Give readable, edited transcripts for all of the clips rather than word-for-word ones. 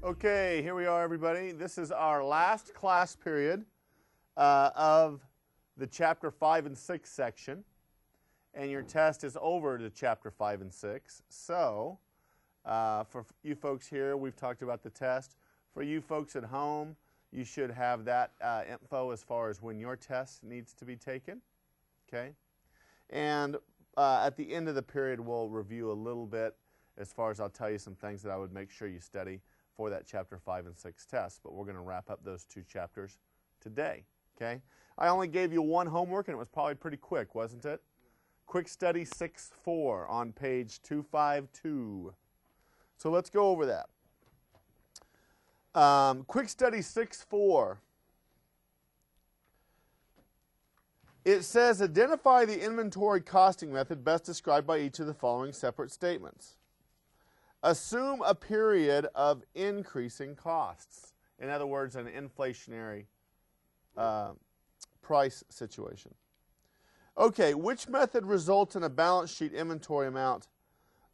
Okay, here we are, everybody. This is our last class period of the Chapter 5 and 6 section, and your test is over to Chapter 5 and 6. So, for you folks here, we've talked about the test. For you folks at home, you should have that info as far as when your test needs to be taken, okay? And at the end of the period, we'll review a little bit as far as I'll tell you some things that I would make sure you study for that Chapter 5 and 6 test. But we're going to wrap up those two chapters today, okay? I only gave you one homework, and it was probably pretty quick, wasn't it? Quick Study 6-4 on page 252. So let's go over that. Quick Study 6-4. It says, identify the inventory costing method best described by each of the following separate statements. Assume a period of increasing costs. In other words, an inflationary price situation. Okay, which method results in a balance sheet inventory amount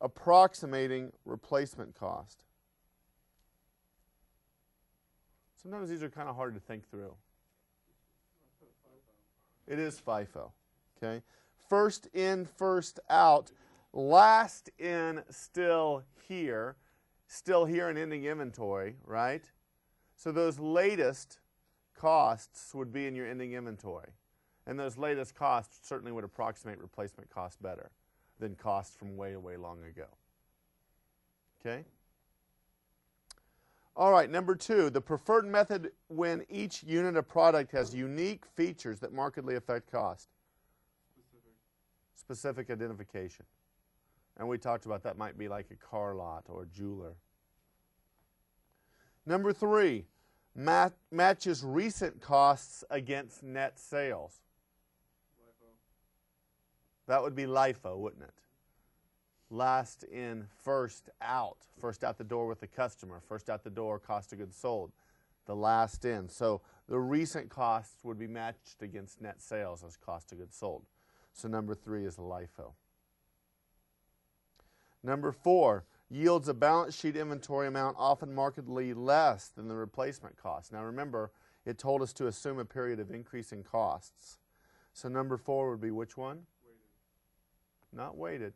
approximating replacement cost? Sometimes these are kind of hard to think through. It is FIFO, okay? First in, first out. Last in, still here in ending inventory, right? So those latest costs would be in your ending inventory. And those latest costs certainly would approximate replacement cost better than costs from way, way long ago. Okay? All right, number 2, the preferred method when each unit of product has unique features that markedly affect cost. Specific identification. And we talked about that might be like a car lot or a jeweler. Number 3, matches recent costs against net sales. LIFO. That would be LIFO, wouldn't it? Last in, first out. First out the door with the customer. First out the door, cost of goods sold. The last in. So the recent costs would be matched against net sales as cost of goods sold. So number 3 is LIFO. Number 4, yields a balance sheet inventory amount often markedly less than the replacement cost. Now remember, it told us to assume a period of increasing costs. So number 4 would be which one? Weighted. Not weighted.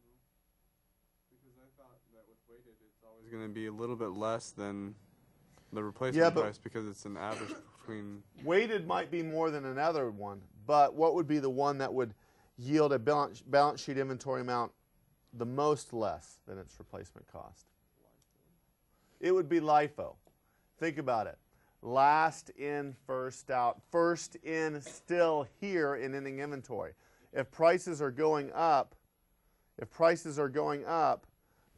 No. Because I thought that with weighted, it's always going to be a little bit less than the replacement price because it's an average between... Weighted might be more than another one, but what would be the one that would yield a balance sheet inventory amount the most less than its replacement cost? It would be LIFO. Think about it. Last in, first out. First in, still here in ending inventory. If prices are going up,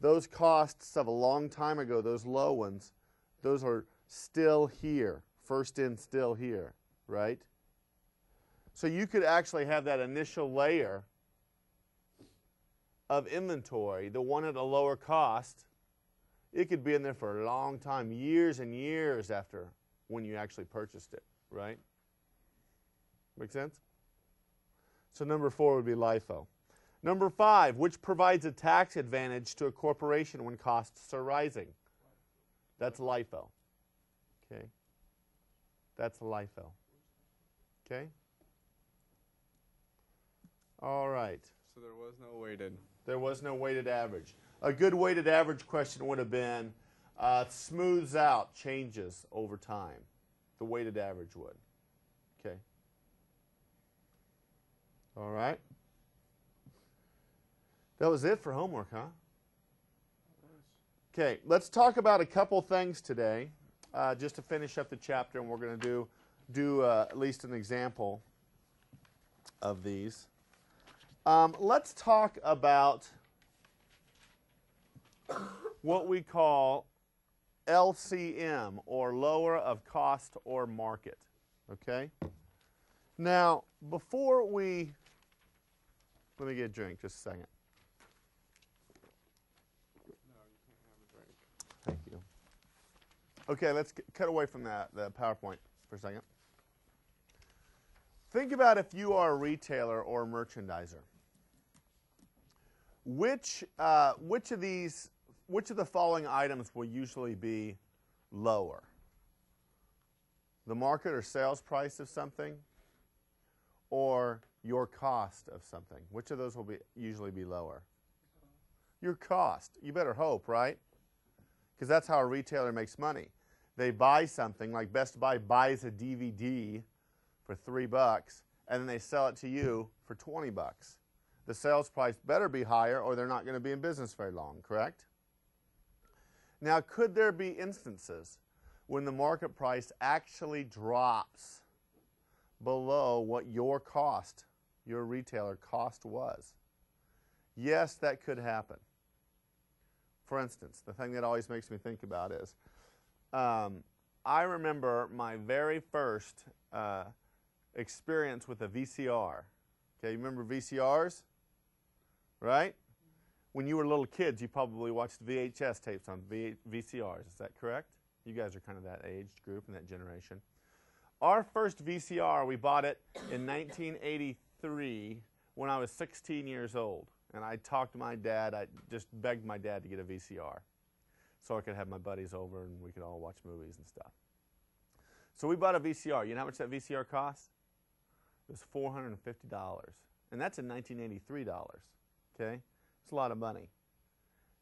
those costs of a long time ago, those low ones, those are still here. First in, still here, right? So you could actually have that initial layer of inventory, the one at a lower cost, it could be in there for a long time, years and years after when you actually purchased it, right? Make sense? So number 4 would be LIFO. Number 5, which provides a tax advantage to a corporation when costs are rising? That's LIFO. Okay? That's LIFO. Okay? All right. So there was no weighted. There was no weighted average. A good weighted average question would have been smooths out changes over time. The weighted average would. Okay. All right. That was it for homework, huh? Okay, let's talk about a couple things today just to finish up the chapter, and we're going to do at least an example of these. Let's talk about what we call LCM, or lower of cost or market. Okay? Now, before we... Let me get a drink, just a second. No, you can't have a drink. Thank you. Okay, let's cut away from the PowerPoint for a second. Think about if you are a retailer or a merchandiser. Which which of the following items will usually be lower? The market or sales price of something, or your cost of something? Which of those will usually be lower? Your cost. You better hope, right? Because that's how a retailer makes money. They buy something, like Best Buy buys a DVD for $3, and then they sell it to you for $20. The sales price better be higher, or they're not going to be in business very long, correct? Now, could there be instances when the market price actually drops below what your cost, your retailer cost was? Yes, that could happen. For instance, the thing that always makes me think about is, I remember my very first experience with a VCR. Okay, you remember VCRs? Right? When you were little kids, you probably watched VHS tapes on VCRs. Is that correct? You guys are kind of that age group and that generation. Our first VCR, we bought it in 1983 when I was 16 years old. And I talked to my dad. I just begged my dad to get a VCR so I could have my buddies over and we could all watch movies and stuff. So we bought a VCR. You know how much that VCR cost? It was $450. And that's in 1983 dollars. Okay? It's a lot of money.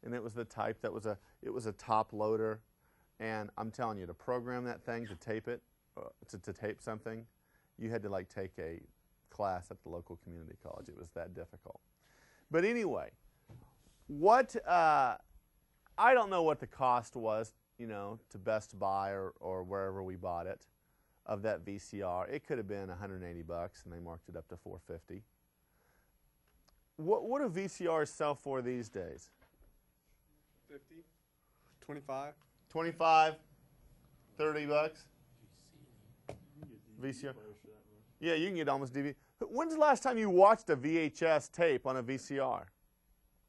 And it was the type that was it was a top loader. And I'm telling you, to program that thing, to tape it, to tape something, you had to like take a class at the local community college. It was that difficult. But anyway, I don't know what the cost was, you know, to Best Buy or wherever we bought it of that VCR. It could have been $180 and they marked it up to $450. What do VCRs sell for these days? 50, 25. 25, $30. VCR. Yeah, you can get almost DVD. When's the last time you watched a VHS tape on a VCR?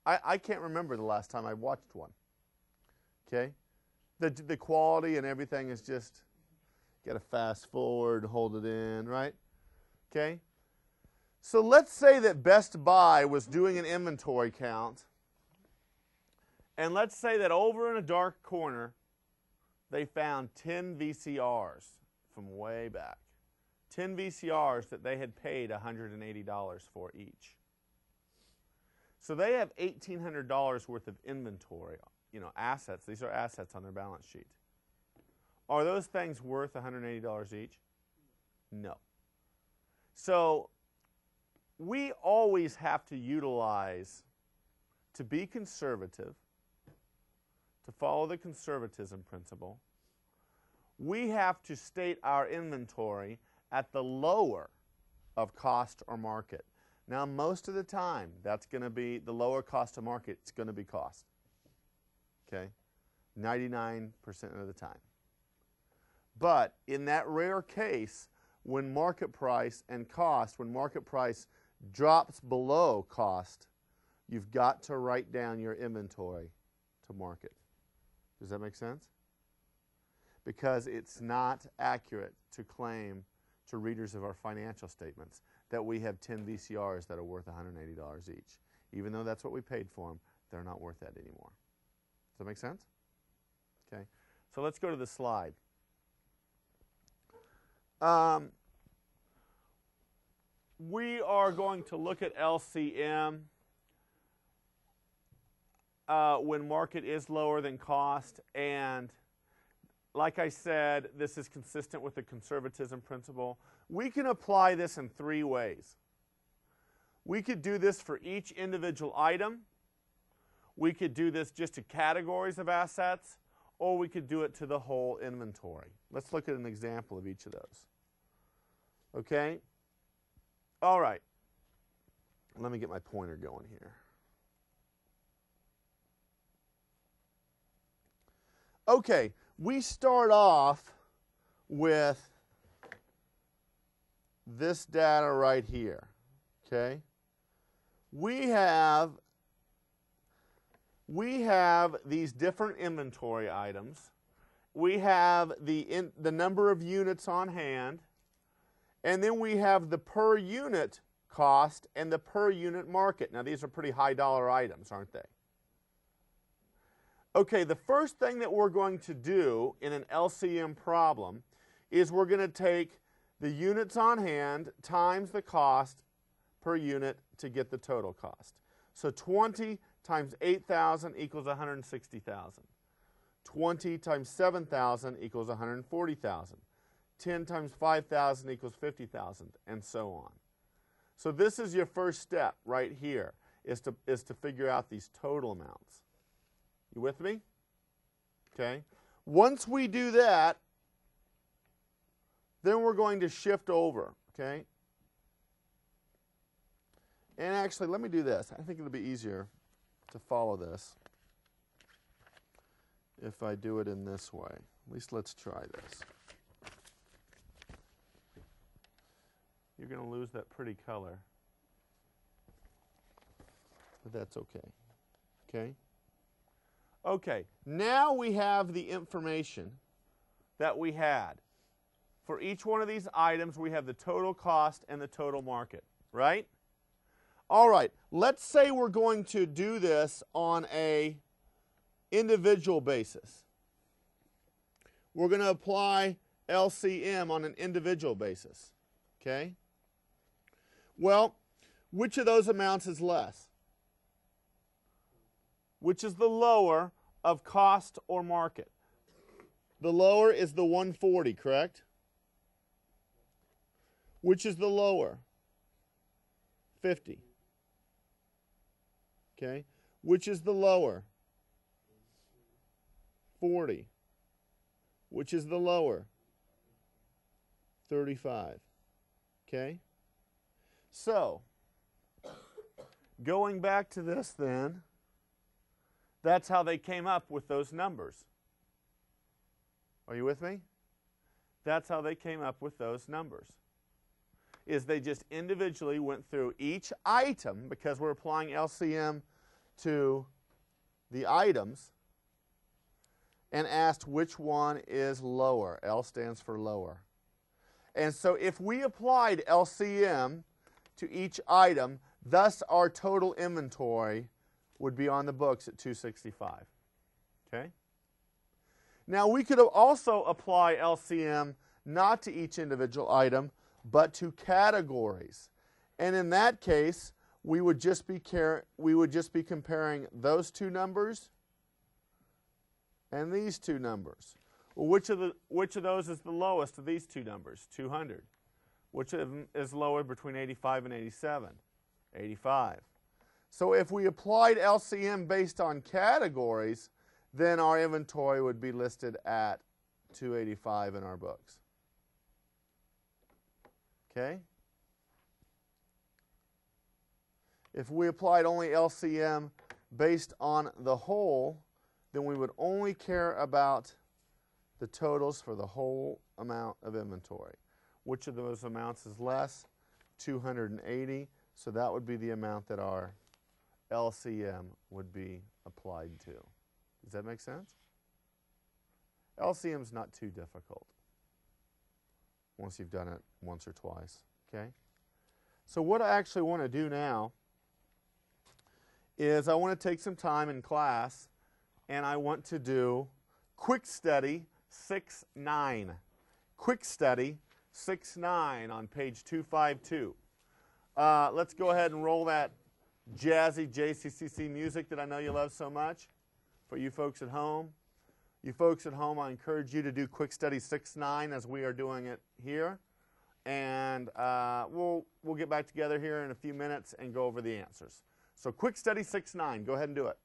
I can't remember the last time I watched one. Okay? The quality and everything is just, you got to fast forward, hold it in, right? Okay? So let's say that Best Buy was doing an inventory count, and let's say that over in a dark corner, they found 10 VCRs from way back. 10 VCRs that they had paid $180 for each. So they have $1,800 worth of inventory, you know, assets. These are assets on their balance sheet. Are those things worth $180 each? No. So we always have to utilize, to be conservative, to follow the conservatism principle, we have to state our inventory at the lower of cost or market. Now, most of the time, that's going to be the lower cost of market. It's going to be cost. Okay? 99% of the time. But in that rare case, when market price and cost, when market price drops below cost, you've got to write down your inventory to market. Does that make sense? Because it's not accurate to claim to readers of our financial statements that we have 10 VCRs that are worth $180 each. Even though that's what we paid for them, they're not worth that anymore. Does that make sense? Okay. So let's go to the slide. We are going to look at LCM when market is lower than cost, and like I said, this is consistent with the conservatism principle. We can apply this in three ways. We could do this for each individual item. We could do this just to categories of assets, or we could do it to the whole inventory. Let's look at an example of each of those. Okay? All right. Let me get my pointer going here. Okay, we start off with this data right here. Okay? We have these different inventory items. We have the number of units on hand, and then we have the per unit cost and the per unit market. Now, these are pretty high dollar items, aren't they? Okay, the first thing that we're going to do in an LCM problem is we're going to take the units on hand times the cost per unit to get the total cost. So 20 times 8,000 equals 160,000. 20 times 7,000 equals 140,000. 10 times 5,000 equals 50,000, and so on. So this is your first step right here, is to figure out these total amounts. You with me? Okay. Once we do that, then we're going to shift over, okay? And actually, let me do this. I think it'll be easier to follow this if I do it in this way. At least let's try this. You're going to lose that pretty color, but that's okay. Okay? Okay, now we have the information that we had. For each one of these items, we have the total cost and the total market, right? All right, let's say we're going to do this on an individual basis. We're going to apply LCM on an individual basis, okay? Well, which of those amounts is less? Which is the lower of cost or market? The lower is the 140, correct? Which is the lower? 50. Okay. Which is the lower? 40. Which is the lower? 35. Okay. So, going back to this then, that's how they came up with those numbers. Are you with me? That's how they came up with those numbers. Is they just individually went through each item, because we're applying LCM to the items, and asked which one is lower. L stands for lower. And so if we applied LCM to each item, thus our total inventory would be on the books at 265. Okay? Now we could also apply LCM not to each individual item, but to categories. And in that case, we would just be comparing those two numbers and these two numbers. Well, which of those is the lowest of these two numbers? 200. Which of them is lower between 85 and 87? 85. So if we applied LCM based on categories, then our inventory would be listed at 285 in our books. Okay? If we applied only LCM based on the whole, then we would only care about the totals for the whole amount of inventory. Which of those amounts is less? 280. So that would be the amount that our LCM would be applied to. Does that make sense? LCM is not too difficult once you've done it once or twice. Okay? So what I actually want to do now is I want to take some time in class and I want to do Quick Study 6-9. Quick Study 6-9 on page 252. Let's go ahead and roll that jazzy JCCC music that I know you love so much for you folks at home. You folks at home, I encourage you to do Quick Study 6-9 as we are doing it here. And we'll get back together here in a few minutes and go over the answers. So Quick Study 6-9, go ahead and do it.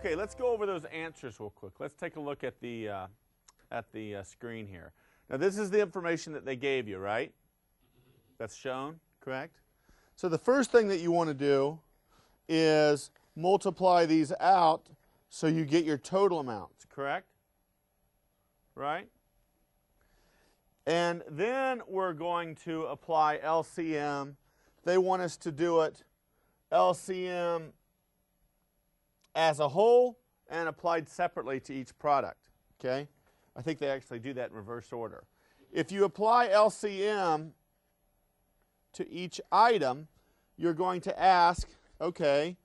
Okay, let's go over those answers real quick. Let's take a look at the screen here. Now, this is the information that they gave you, right? That's shown, correct? So the first thing that you want to do is multiply these out so you get your total amounts, correct? Right? And then we're going to apply LCM. They want us to do it LCM as a whole and applied separately to each product, okay? I think they actually do that in reverse order. If you apply LCM to each item, you're going to ask, okay,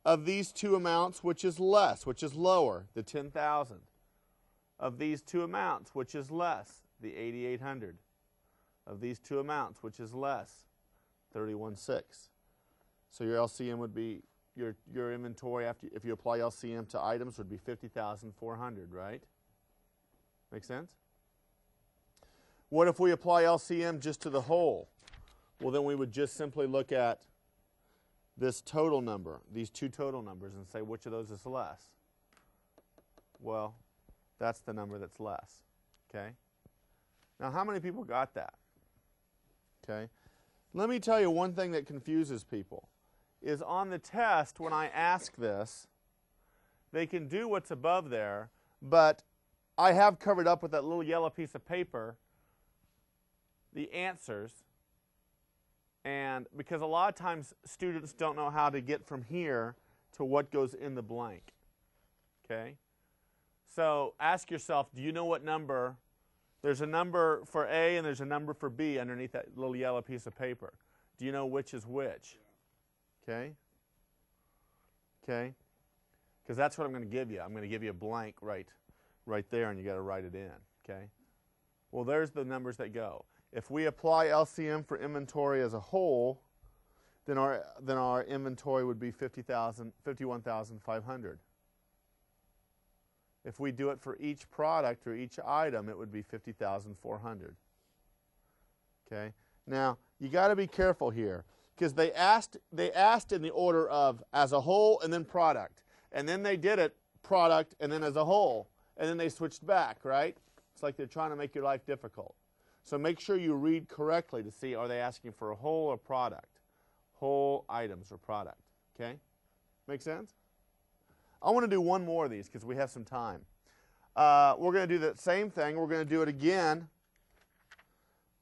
of these two amounts, which is less, which is lower, the 10,000? Of these two amounts, which is less, the 8,800? Of these two amounts, which is less, 31,600? So your LCM would be, your inventory, after if you apply LCM to items, would be 50,400, right? Make sense? What if we apply LCM just to the whole? Well, then we would just simply look at this total number, these two total numbers, and say which of those is less. Well, that's the number that's less, okay? Now, how many people got that? Okay? Let me tell you one thing that confuses people is on the test, when I ask this, they can do what's above there, but I have covered up with that little yellow piece of paper the answers, and because a lot of times students don't know how to get from here to what goes in the blank, okay? So ask yourself, do you know what number? There's a number for A and there's a number for B underneath that little yellow piece of paper. Do you know which is which? Okay? Okay? Because that's what I'm going to give you. I'm going to give you a blank right there, and you got to write it in. Okay? Well, there's the numbers that go. If we apply LCM for inventory as a whole, then our inventory would be 51,500. If we do it for each product or each item, it would be 50,400. Okay? Now, you got to be careful here, because they asked in the order of as a whole and then product. And then they did it product and then as a whole. And then they switched back, right? It's like they're trying to make your life difficult. So make sure you read correctly to see, are they asking for a whole or product? Whole items or product. Okay? Make sense? I want to do one more of these because we have some time. We're going to do the same thing. We're going to do it again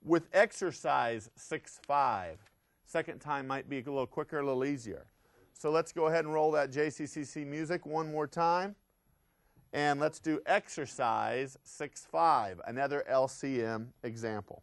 with exercise 6.5. Second time might be a little quicker, a little easier. So let's go ahead and roll that JCCC music one more time. And let's do exercise 6.5, another LCM example.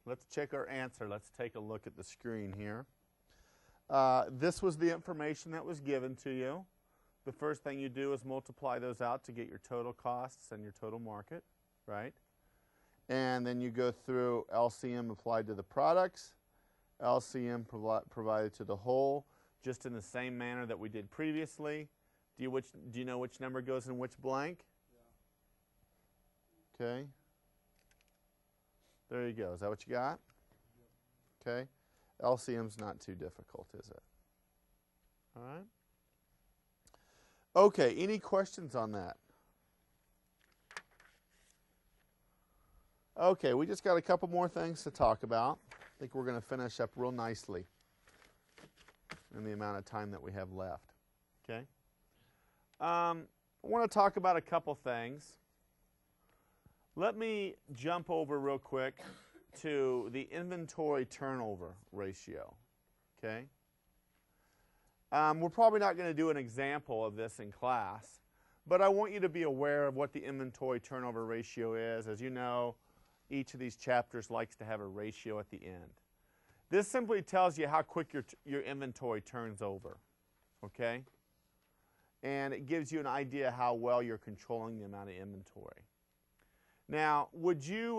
let's check our answer. Let's take a look at the screen here. This was the information that was given to you. The first thing you do is multiply those out to get your total costs and your total market, right? And then you go through LCM applied to the products, LCM provided to the whole, just in the same manner that we did previously. Do you know which number goes in which blank? Yeah. Okay. There you go. Is that what you got? Okay. LCM's not too difficult, is it? All right. Okay, any questions on that? Okay, we just got a couple more things to talk about. I think we're going to finish up real nicely in the amount of time that we have left. Okay. I want to talk about a couple things. Let me jump over real quick to the inventory turnover ratio. Okay. We're probably not going to do an example of this in class, but I want you to be aware of what the inventory turnover ratio is. As you know, each of these chapters likes to have a ratio at the end. This simply tells you how quick your inventory turns over, okay? And it gives you an idea how well you're controlling the amount of inventory. Now, would you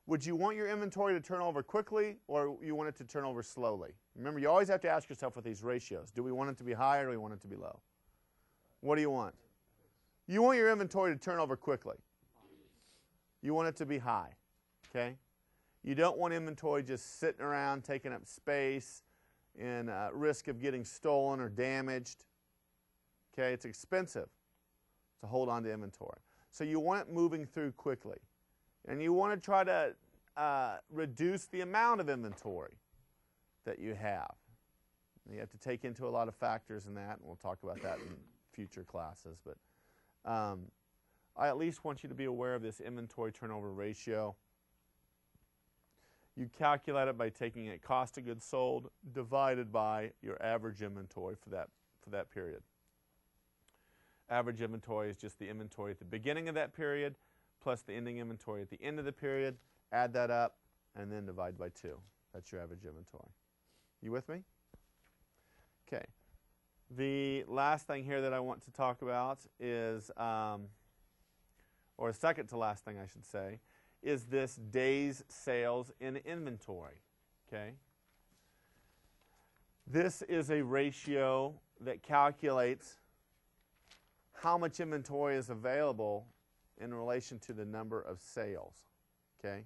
want your inventory to turn over quickly, or you want it to turn over slowly? Remember, you always have to ask yourself with these ratios, do we want it to be high or do we want it to be low? What do you want? You want your inventory to turn over quickly. You want it to be high, okay? You don't want inventory just sitting around taking up space and risk of getting stolen or damaged. Okay, it's expensive to hold on to inventory. So you want it moving through quickly. And you want to try to reduce the amount of inventory that you have. You have to take into a lot of factors in that, and we'll talk about that in future classes. But I at least want you to be aware of this inventory turnover ratio. You calculate it by taking a cost of goods sold divided by your average inventory for that period. Average inventory is just the inventory at the beginning of that period plus the ending inventory at the end of the period. Add that up and then divide by 2. That's your average inventory. You with me? Okay. The last thing here that I want to talk about is, or second to last thing I should say, is this days sales in inventory. Okay. This is a ratio that calculates how much inventory is available in relation to the number of sales. Okay.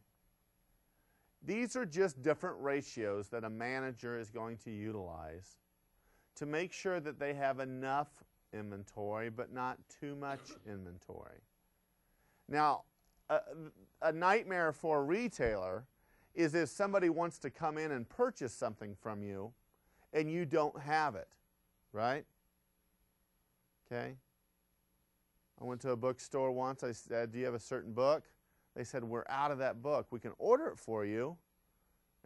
These are just different ratios that a manager is going to utilize to make sure that they have enough inventory but not too much inventory. Now, a nightmare for a retailer is if somebody wants to come in and purchase something from you and you don't have it, right? Okay. I went to a bookstore once. I said, do you have a certain book? They said, we're out of that book. We can order it for you.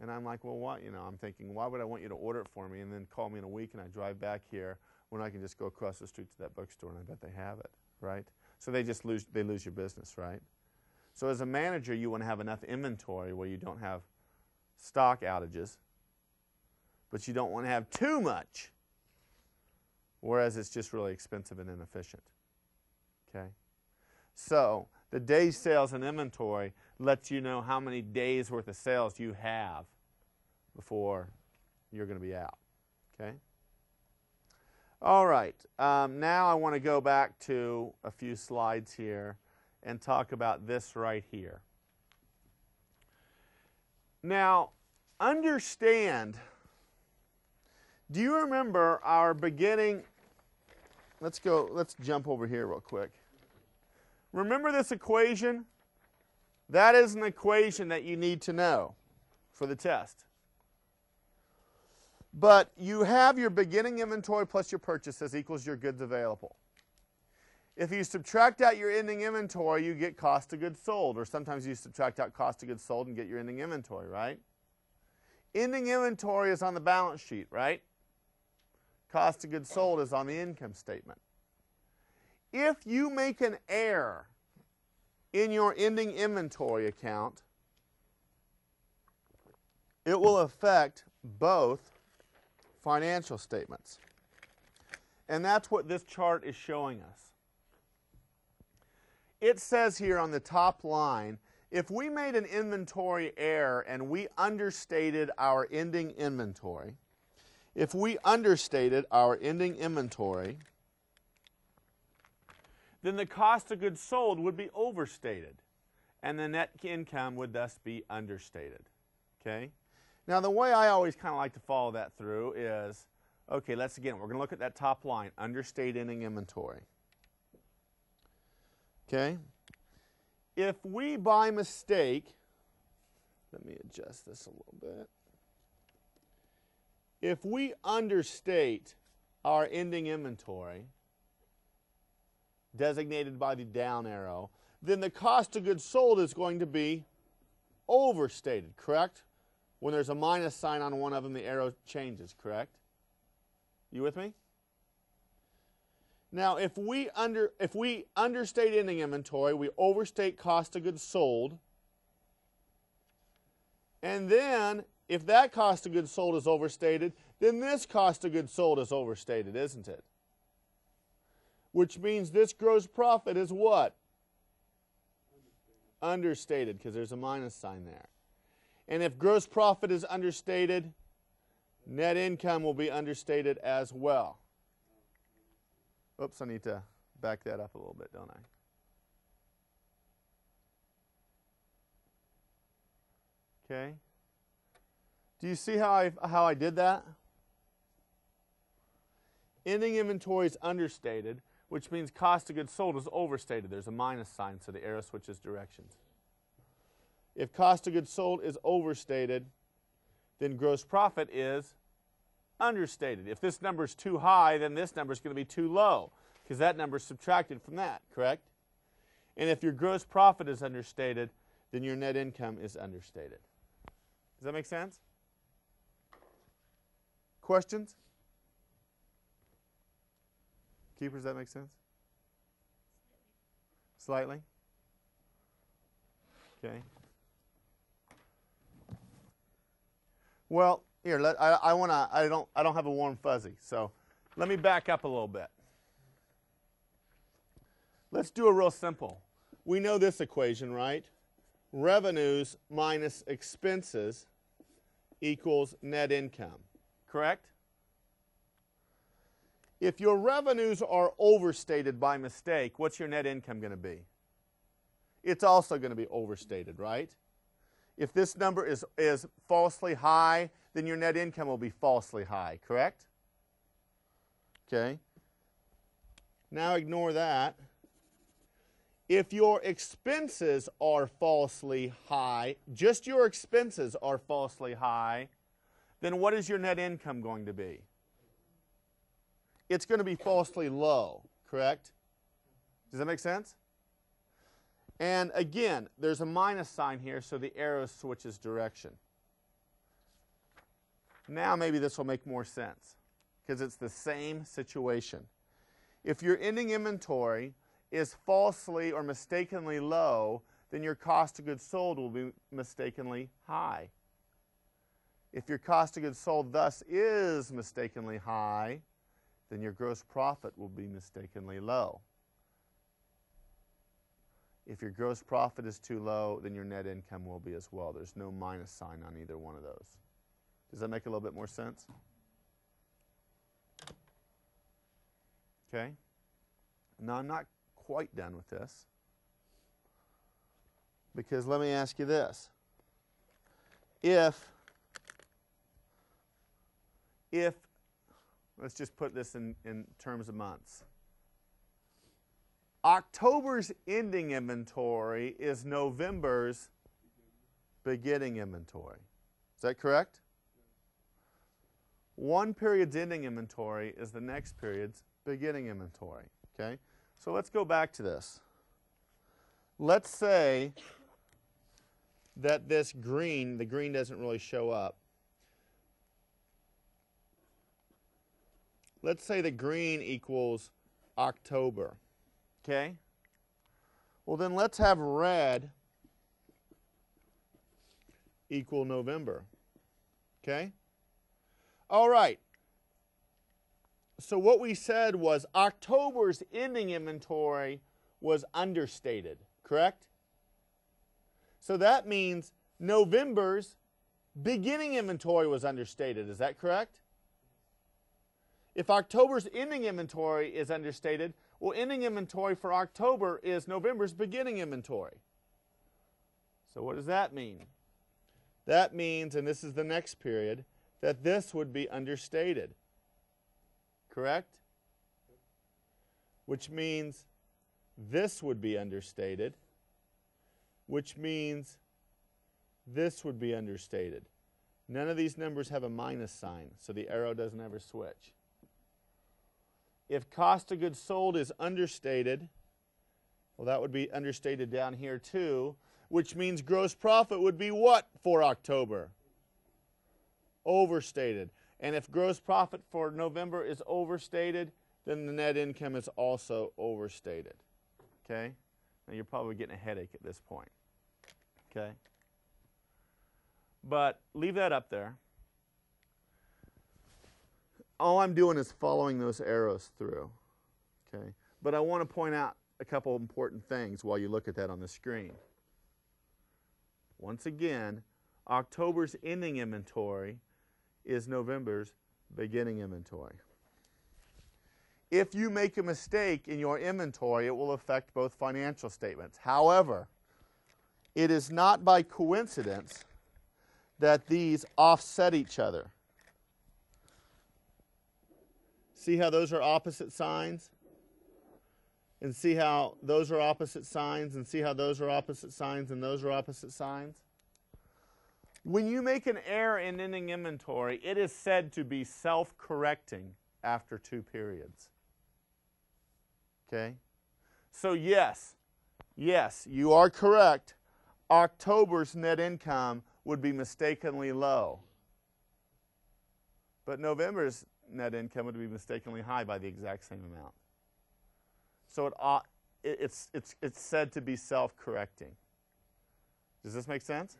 And I'm like, well, what? You know, I'm thinking, why would I want you to order it for me and then call me in a week and I drive back here when I can just go across the street to that bookstore and I bet they have it, right? So they lose your business, right? So as a manager, you want to have enough inventory where you don't have stock outages, but you don't want to have too much, whereas it's just really expensive and inefficient. Okay? So the days sales and inventory lets you know how many days worth of sales you have before you're going to be out. Okay? All right. Now I want to go back to a few slides here and talk about this right here. Now, understand, do you remember our beginning? Let's jump over here real quick. Remember this equation? That is an equation that you need to know for the test. But you have your beginning inventory plus your purchases equals your goods available. If you subtract out your ending inventory, you get cost of goods sold, or sometimes you subtract out cost of goods sold and get your ending inventory, right? Ending inventory is on the balance sheet, right? Cost of goods sold is on the income statement. If you make an error in your ending inventory account, it will affect both financial statements. And that's what this chart is showing us. It says here on the top line, if we made an inventory error and we understated our ending inventory, if we understated our ending inventory, then the cost of goods sold would be overstated, and the net income would thus be understated. Okay? Now, the way I always kind of like to follow that through is, okay, we're going to look at that top line, understated ending inventory. Okay? If we, by mistake, let me adjust this a little bit. If we understate our ending inventory, designated by the down arrow, then the cost of goods sold is going to be overstated, correct? When there's a minus sign on one of them, the arrow changes, correct? You with me? Now, if we understate ending inventory, we overstate cost of goods sold, and then if that cost of goods sold is overstated, then this cost of goods sold is overstated, isn't it? Which means this gross profit is what? Understated, because there's a minus sign there. And if gross profit is understated, net income will be understated as well. Oops, I need to back that up a little bit, don't I? Okay. Do you see how I did that? Ending inventory is understated, which means cost of goods sold is overstated. There's a minus sign, so the arrow switches directions. If cost of goods sold is overstated, then gross profit is understated. If this number is too high, then this number is going to be too low, because that number is subtracted from that, correct? And if your gross profit is understated, then your net income is understated. Does that make sense? Questions? Keepers, does that make sense? Slightly? Okay. Well, here, I don't have a warm fuzzy, so let me back up a little bit. Let's do a real simple. We know this equation, right? Revenues minus expenses equals net income, correct? If your revenues are overstated by mistake, what's your net income going to be? It's also going to be overstated, right? If this number is falsely high, then your net income will be falsely high, correct? Okay. Now ignore that. If your expenses are falsely high, just your expenses are falsely high, then what is your net income going to be? It's going to be falsely low, correct? Does that make sense? And again, there's a minus sign here, so the arrow switches direction. Now maybe this will make more sense, because it's the same situation. If your ending inventory is falsely or mistakenly low, then your cost of goods sold will be mistakenly high. If your cost of goods sold thus is mistakenly high, then your gross profit will be mistakenly low. If your gross profit is too low, then your net income will be as well. There's no minus sign on either one of those. Does that make a little bit more sense? Okay. Now, I'm not quite done with this, because let me ask you this. If let's just put this in terms of months. October's ending inventory is November's beginning inventory. Is that correct? One period's ending inventory is the next period's beginning inventory. Okay? So let's go back to this. Let's say that this green, the green doesn't really show up. Let's say the green equals October. Okay? Well, then let's have red equal November. Okay? All right. So what we said was October's ending inventory was understated, correct? So that means November's beginning inventory was understated. Is that correct? If October's ending inventory is understated, well, ending inventory for October is November's beginning inventory. So what does that mean? That means, and this is the next period, that this would be understated. Correct? Which means this would be understated, which means this would be understated. None of these numbers have a minus sign, so the arrow doesn't ever switch. If cost of goods sold is understated, well, that would be understated down here too, which means gross profit would be what for October? Overstated. And if gross profit for November is overstated, then the net income is also overstated. Okay? Now you're probably getting a headache at this point. Okay? But leave that up there. All I'm doing is following those arrows through. Okay? But I want to point out a couple important things while you look at that on the screen. Once again, October's ending inventory is November's beginning inventory. If you make a mistake in your inventory, it will affect both financial statements. However, it is not by coincidence that these offset each other. See how those are opposite signs? And see how those are opposite signs, and see how those are opposite signs, and those are opposite signs? When you make an error in ending inventory, it is said to be self-correcting after 2 periods. Okay? So yes, you are correct. October's net income would be mistakenly low. But November's net income would be mistakenly high by the exact same amount. So it's said to be self-correcting. Does this make sense?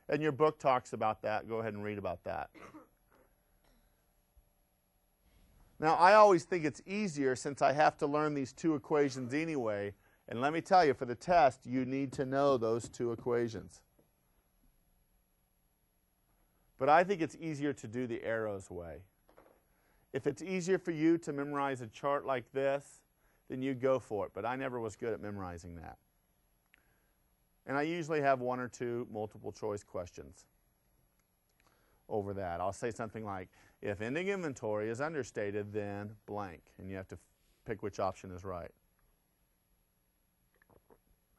And your book talks about that. Go ahead and read about that. Now, I always think it's easier since I have to learn these 2 equations anyway. And let me tell you, for the test, you need to know those 2 equations. But I think it's easier to do the arrows way. If it's easier for you to memorize a chart like this, then you go for it. But I never was good at memorizing that. And I usually have 1 or 2 multiple choice questions over that. I'll say something like, if ending inventory is understated, then blank. And you have to pick which option is right.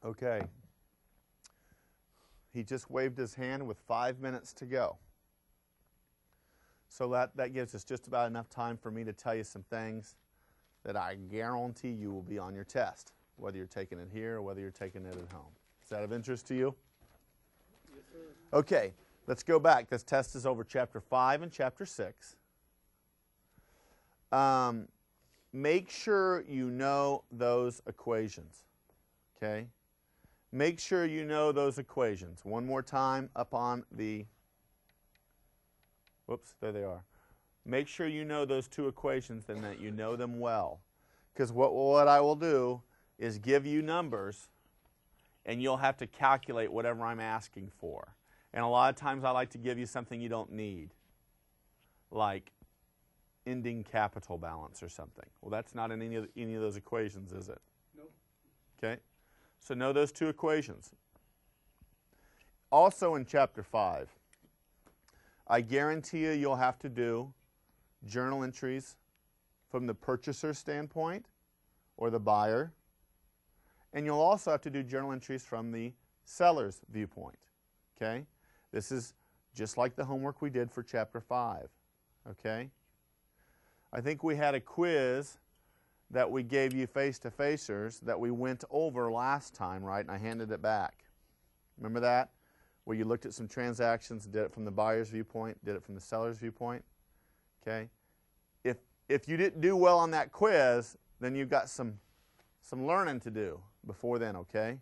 Okay. He just waved his hand with 5 minutes to go. So that gives us just about enough time for me to tell you some things that I guarantee you will be on your test, whether you're taking it here or whether you're taking it at home. Is that of interest to you? Yes, sir. Okay, let's go back. This test is over Chapter 5 and Chapter 6. Make sure you know those equations. Okay? Make sure you know those equations. One more time up on the... Whoops, there they are. Make sure you know those 2 equations and that you know them well. Because what I will do is give you numbers, and you'll have to calculate whatever I'm asking for. And a lot of times I like to give you something you don't need, like ending capital balance or something. Well, that's not in any of those equations, is it? No. Okay? So know those 2 equations. Also in Chapter 5, I guarantee you'll have to do journal entries from the purchaser's standpoint or the buyer. And you'll also have to do journal entries from the seller's viewpoint. Okay? This is just like the homework we did for Chapter 5. Okay? I think we had a quiz that we gave you face-to-facers that we went over last time, right? And I handed it back. Remember that? Where you looked at some transactions, did it from the buyer's viewpoint, did it from the seller's viewpoint. Okay? If you didn't do well on that quiz, then you've got some learning to do before then, okay?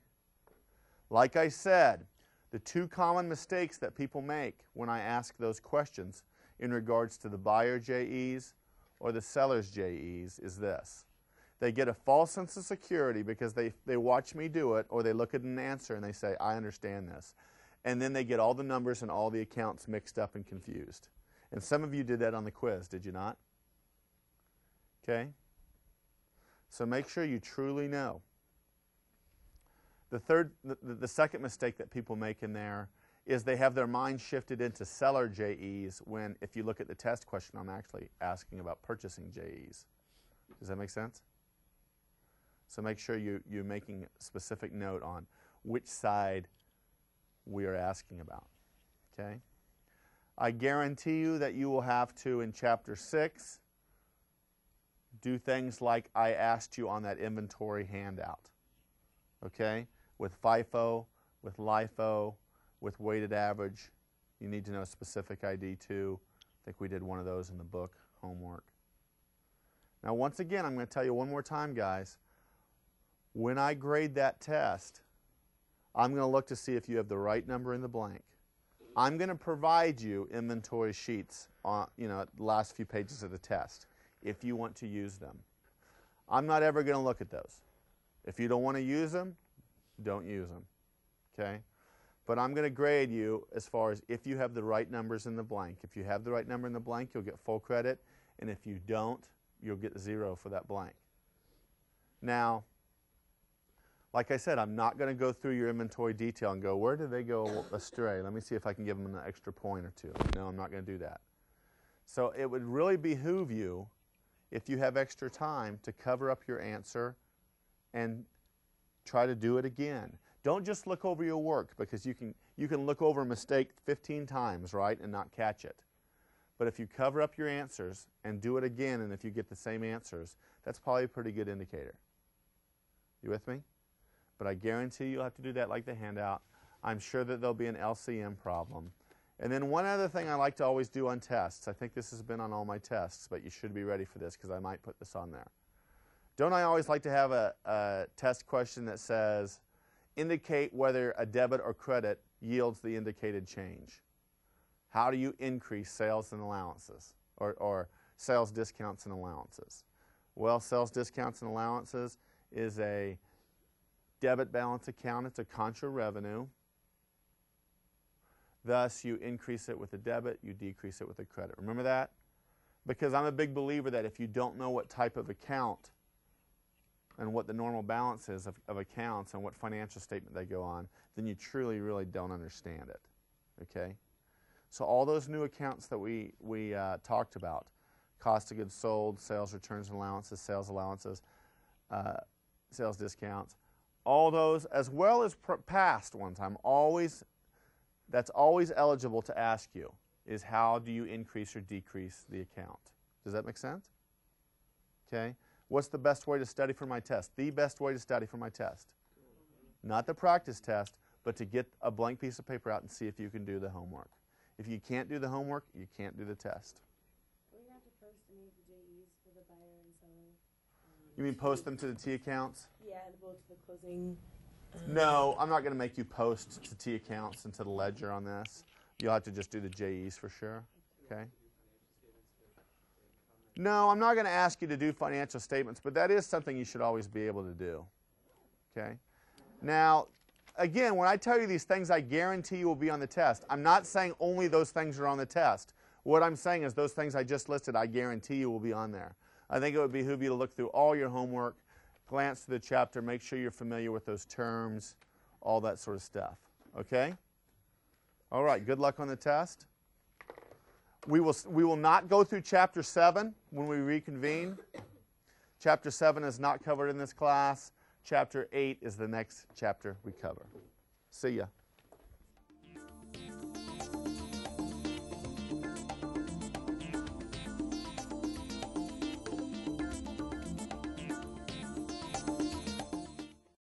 Like I said, The two common mistakes that people make when I ask those questions in regards to the buyer JEs or the seller's JEs is this. They get a false sense of security because they watch me do it, or they look at an answer and they say, I understand this. And then they get all the numbers and all the accounts mixed up and confused. And some of you did that on the quiz, did you not? Okay? So make sure you truly know. The second mistake that people make in there is they have their mind shifted into seller JEs when, if you look at the test question, I'm actually asking about purchasing JEs. Does that make sense? So make sure you're making specific note on which side we are asking about. Okay? I guarantee you that you will have to, in Chapter 6, do things like I asked you on that inventory handout. Okay? With FIFO, with LIFO, with weighted average. You need to know specific ID too. I think we did one of those in the book, homework. Now once again, I'm going to tell you one more time, guys. When I grade that test, I'm going to look to see if you have the right number in the blank. I'm going to provide you inventory sheets on, the last few pages of the test if you want to use them. I'm not ever going to look at those. If you don't want to use them, don't use them. Okay? But I'm going to grade you as far as if you have the right numbers in the blank. If you have the right number in the blank, you'll get full credit. And if you don't, you'll get 0 for that blank. Now, like I said, I'm not going to go through your inventory detail and go, where did they go astray? Let me see if I can give them an extra point or two. No, I'm not going to do that. So it would really behoove you, if you have extra time, to cover up your answer and try to do it again. Don't just look over your work, because you can look over a mistake 15 times, right, and not catch it. But if you cover up your answers and do it again, and if you get the same answers, that's probably a pretty good indicator. You with me? But I guarantee you'll have to do that like the handout. I'm sure that there'll be an LCM problem. And then one other thing I like to always do on tests, I think this has been on all my tests, but you should be ready for this because I might put this on there. Don't I always like to have a test question that says, indicate whether a debit or credit yields the indicated change? How do you increase sales and allowances, or sales discounts and allowances? Well, sales discounts and allowances is a debit balance account. It's a contra revenue. Thus, you increase it with a debit, you decrease it with a credit. Remember that? Because I'm a big believer that if you don't know what type of account and what the normal balance is of accounts and what financial statement they go on, then you truly, really don't understand it. Okay? So all those new accounts that we talked about, cost of goods sold, sales returns and allowances, sales discounts, all those, as well as past ones, that's always eligible to ask you, is how do you increase or decrease the account? Does that make sense? Okay. What's the best way to study for my test? The best way to study for my test. Not the practice test, but to get a blank piece of paper out and see if you can do the homework. If you can't do the homework, you can't do the test. Will you have to post any of the JEs for the buyer and seller? You mean post them to the T accounts? Yeah, and go to the closing. No, I'm not going to make you post to T accounts and to the ledger on this. You'll have to just do the JEs for sure. Okay? No, I'm not going to ask you to do financial statements, but that is something you should always be able to do. Okay? Now, again, when I tell you these things, I guarantee you will be on the test. I'm not saying only those things are on the test. What I'm saying is those things I just listed, I guarantee you will be on there. I think it would behoove you to look through all your homework, glance through the chapter, make sure you're familiar with those terms, all that sort of stuff. Okay? All right, good luck on the test. We will not go through Chapter 7 when we reconvene. Chapter 7 is not covered in this class. Chapter 8 is the next chapter we cover. See ya.